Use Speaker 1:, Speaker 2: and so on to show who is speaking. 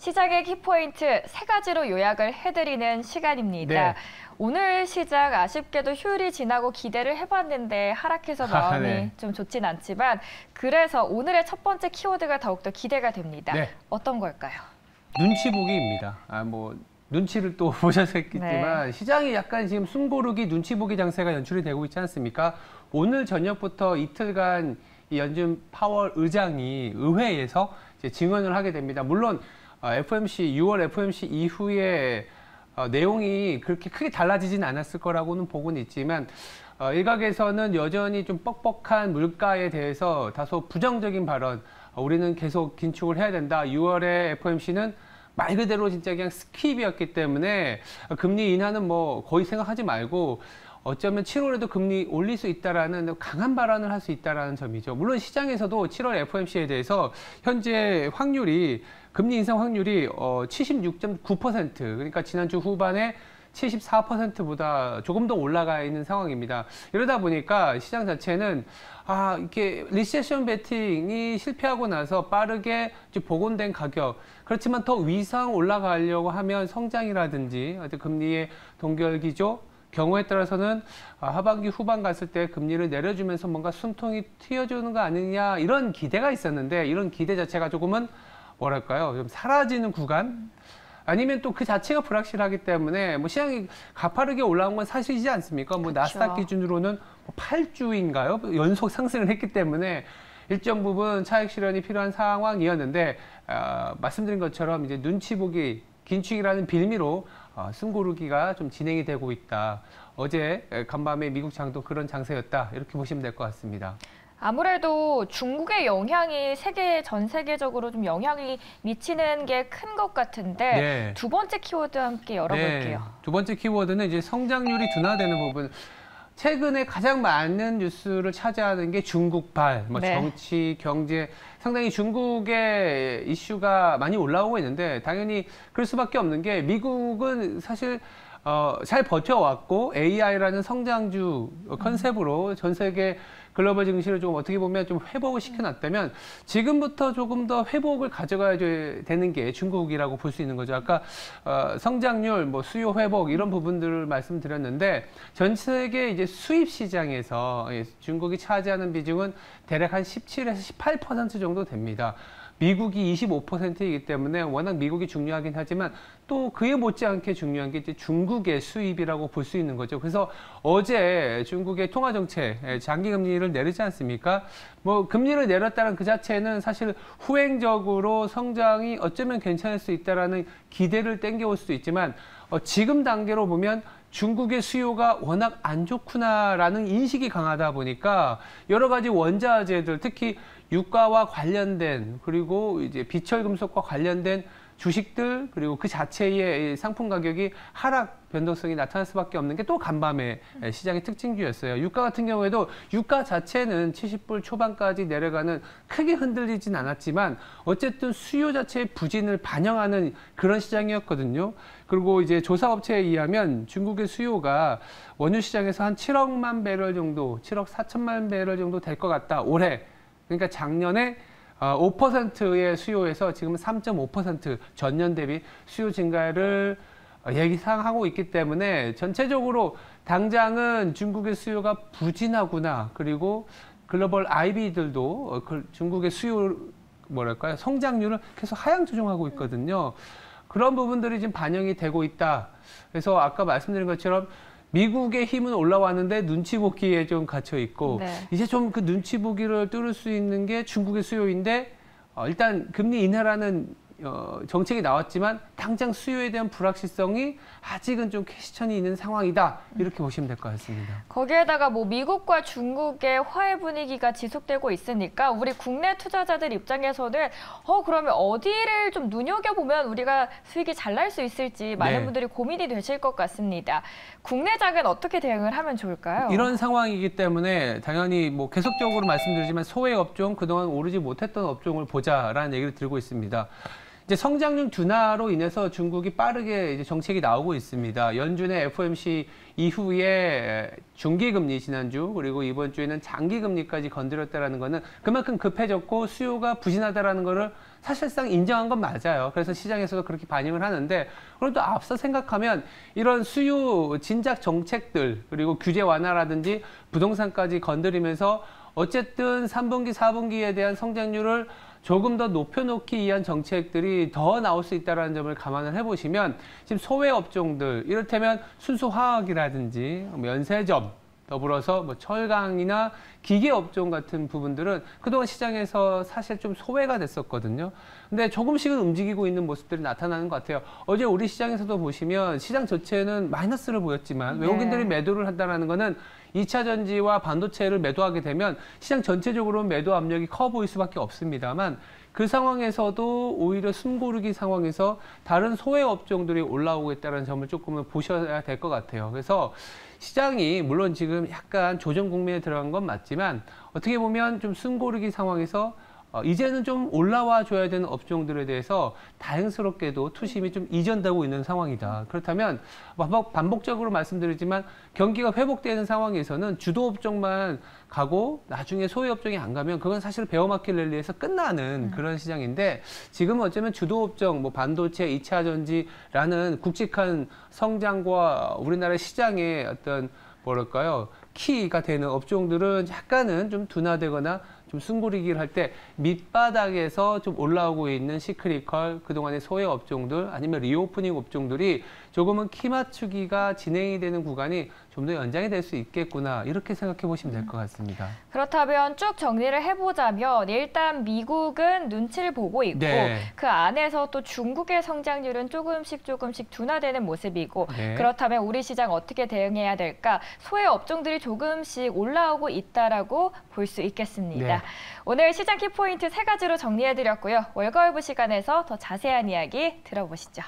Speaker 1: 시장의 키포인트 세 가지로 요약을 해드리는 시간입니다.
Speaker 2: 네.
Speaker 1: 오늘 시장 아쉽게도 휴일이 지나고 기대를 해봤는데 하락해서 마음이
Speaker 2: 네.
Speaker 1: 좀 좋진 않지만 그래서 오늘의 첫 번째 키워드가 더욱더 기대가 됩니다.
Speaker 2: 네.
Speaker 1: 어떤 걸까요?
Speaker 2: 눈치 보기입니다. 눈치를 또 보셨겠지만
Speaker 1: 네.
Speaker 2: 시장이 약간 지금 숨고르기 눈치 보기 장세가 연출이 되고 있지 않습니까? 오늘 저녁부터 이틀간 이 연준 파월 의장이 의회에서 이제 증언을 하게 됩니다. 물론 FOMC 6월 FOMC 이후에 내용이 그렇게 크게 달라지진 않았을 거라고는 보고는 있지만 일각에서는 여전히 좀 뻑뻑한 물가에 대해서 다소 부정적인 발언, 우리는 계속 긴축을 해야 된다. 6월에 FOMC는 말 그대로 진짜 그냥 스킵이었기 때문에 금리 인하는 뭐 거의 생각하지 말고 어쩌면 7월에도 금리 올릴 수 있다라는 강한 발언을 할 수 있다라는 점이죠. 물론 시장에서도 7월 FOMC에 대해서 현재 확률이 금리 인상 확률이 76.9%, 그러니까 지난주 후반에 74%보다 조금 더 올라가 있는 상황입니다. 이러다 보니까 시장 자체는 이렇게 리세션 베팅이 실패하고 나서 빠르게 복원된 가격, 그렇지만 더 위상 올라가려고 하면 성장이라든지 금리의 동결 기조, 경우에 따라서는 하반기 후반 갔을 때 금리를 내려주면서 뭔가 숨통이 트여주는 거 아니냐 이런 기대가 있었는데 이런 기대 자체가 조금은 뭐랄까요, 좀 사라지는 구간, 아니면 또 그 자체가 불확실하기 때문에 뭐 시장이 가파르게 올라온 건 사실이지 않습니까? 뭐 나스닥 기준으로는 8주인가요? 연속 상승을 했기 때문에 일정 부분 차익 실현이 필요한 상황이었는데 말씀드린 것처럼 이제 눈치 보기, 긴축이라는 빌미로 숨고르기가 좀 진행이 되고 있다. 어제 간밤에 미국 장도 그런 장세였다. 이렇게 보시면 될 것 같습니다.
Speaker 1: 아무래도 중국의 영향이 전 세계적으로 좀 영향이 미치는 게 큰 것 같은데
Speaker 2: 네.
Speaker 1: 두 번째 키워드 함께 열어볼게요.
Speaker 2: 네. 두 번째 키워드는 이제 성장률이 둔화되는 부분. 최근에 가장 많은 뉴스를 차지하는 게 중국발,
Speaker 1: 네.
Speaker 2: 정치, 경제, 상당히 중국의 이슈가 많이 올라오고 있는데 당연히 그럴 수밖에 없는 게 미국은 사실 잘 버텨왔고 AI라는 성장주 컨셉으로 전 세계 글로벌 증시를 좀 어떻게 보면 좀 회복을 시켜놨다면 지금부터 조금 더 회복을 가져가야 되는 게 중국이라고 볼 수 있는 거죠. 아까 성장률, 수요 회복 이런 부분들을 말씀드렸는데 전 세계 이제 수입 시장에서 중국이 차지하는 비중은 대략 한 17에서 18% 정도 됩니다. 미국이 25%이기 때문에 워낙 미국이 중요하긴 하지만 또 그에 못지않게 중요한 게 이제 중국의 수입이라고 볼 수 있는 거죠. 그래서 어제 중국의 통화정책, 장기금리를 내리지 않습니까? 금리를 내렸다는 그 자체는 사실 후행적으로 성장이 어쩌면 괜찮을 수 있다라는 기대를 땡겨올 수도 있지만 지금 단계로 보면 중국의 수요가 워낙 안 좋구나라는 인식이 강하다 보니까 여러 가지 원자재들, 특히 유가와 관련된 그리고 이제 비철금속과 관련된 주식들 그리고 그 자체의 상품 가격이 하락 변동성이 나타날 수밖에 없는 게 또 간밤에 시장의 특징주였어요. 유가 같은 경우에도 유가 자체는 70불 초반까지 내려가는 크게 흔들리진 않았지만 어쨌든 수요 자체의 부진을 반영하는 그런 시장이었거든요. 그리고 이제 조사업체에 의하면 중국의 수요가 원유 시장에서 한 7억만 배럴 정도, 7억 4천만 배럴 정도 될 것 같다. 올해. 그러니까 작년에 5%의 수요에서 지금 3.5% 전년 대비 수요 증가를 예상하고 있기 때문에 전체적으로 당장은 중국의 수요가 부진하구나. 그리고 글로벌 IB들도 중국의 수요 성장률을 계속 하향 조정하고 있거든요. 그런 부분들이 지금 반영이 되고 있다. 그래서 아까 말씀드린 것처럼 미국의 힘은 올라왔는데 눈치 보기에 좀 갇혀 있고 이제 좀 그 눈치 보기를 뚫을 수 있는 게 중국의 수요인데 일단 금리 인하라는 정책이 나왔지만 당장 수요에 대한 불확실성이 아직은 좀 퀘스천이 있는 상황이다. 이렇게 보시면 될 것 같습니다.
Speaker 1: 거기에다가 미국과 중국의 화해 분위기가 지속되고 있으니까 우리 국내 투자자들 입장에서는 그러면 어디를 좀 눈여겨보면 우리가 수익이 잘 날 수 있을지 많은 분들이 고민이 되실 것 같습니다. 국내장은 어떻게 대응을 하면 좋을까요?
Speaker 2: 이런 상황이기 때문에 당연히 계속적으로 말씀드리지만 소외 업종, 그동안 오르지 못했던 업종을 보자라는 얘기를 드리고 있습니다. 이제 성장률 둔화로 인해서 중국이 빠르게 이제 정책이 나오고 있습니다. 연준의 FOMC 이후에 중기금리 지난주 그리고 이번 주에는 장기금리까지 건드렸다라는 거는 그만큼 급해졌고 수요가 부진하다라는 거를 사실상 인정한 건 맞아요. 그래서 시장에서도 그렇게 반영을 하는데 그럼 또 앞서 생각하면 이런 수요 진작 정책들 그리고 규제 완화라든지 부동산까지 건드리면서 어쨌든 3분기, 4분기에 대한 성장률을 조금 더 높여놓기 위한 정책들이 더 나올 수 있다는 점을 감안을 해보시면 지금 소외 업종들 이를테면 순수 화학이라든지 면세점 더불어서 뭐 철강이나 기계 업종 같은 부분들은 그동안 시장에서 사실 좀 소외가 됐었거든요. 근데 조금씩은 움직이고 있는 모습들이 나타나는 것 같아요. 어제 우리 시장에서도 보시면 시장 전체는 마이너스를 보였지만 외국인들이 매도를 한다는 거는 2차 전지와 반도체를 매도하게 되면 시장 전체적으로 매도 압력이 커 보일 수밖에 없습니다만 그 상황에서도 오히려 숨고르기 상황에서 다른 소외 업종들이 올라오고 있다는 점을 조금은 보셔야 될 것 같아요. 그래서 시장이 물론 지금 약간 조정 국면에 들어간 건 맞지만 어떻게 보면 좀 숨고르기 상황에서 이제는 좀 올라와 줘야 되는 업종들에 대해서 다행스럽게도 투심이 좀 이전되고 있는 상황이다. 그렇다면 반복적으로 말씀드리지만 경기가 회복되는 상황에서는 주도 업종만 가고 나중에 소외 업종이 안 가면 그건 사실 베어마켓 랠리에서 끝나는 그런 시장인데 지금은 어쩌면 주도 업종, 뭐 반도체, 2차 전지라는 굵직한 성장과 우리나라 시장의 어떤 뭐랄까요 키가 되는 업종들은 약간은 좀 둔화되거나 좀 숨고르기를 할 때 밑바닥에서 좀 올라오고 있는 시크리컬 그동안의 소외 업종들 아니면 리오프닝 업종들이 조금은 키 맞추기가 진행이 되는 구간이 좀 더 연장이 될 수 있겠구나 이렇게 생각해 보시면 될 것 같습니다.
Speaker 1: 그렇다면 쭉 정리를 해보자면 일단 미국은 눈치를 보고 있고 그 안에서 또 중국의 성장률은 조금씩 둔화되는 모습이고 그렇다면 우리 시장 어떻게 대응해야 될까? 소외 업종들이 조금씩 올라오고 있다라고 볼 수 있겠습니다. 오늘 시장 키포인트 3가지로 정리해드렸고요. 월거울부 시간에서 더 자세한 이야기 들어보시죠.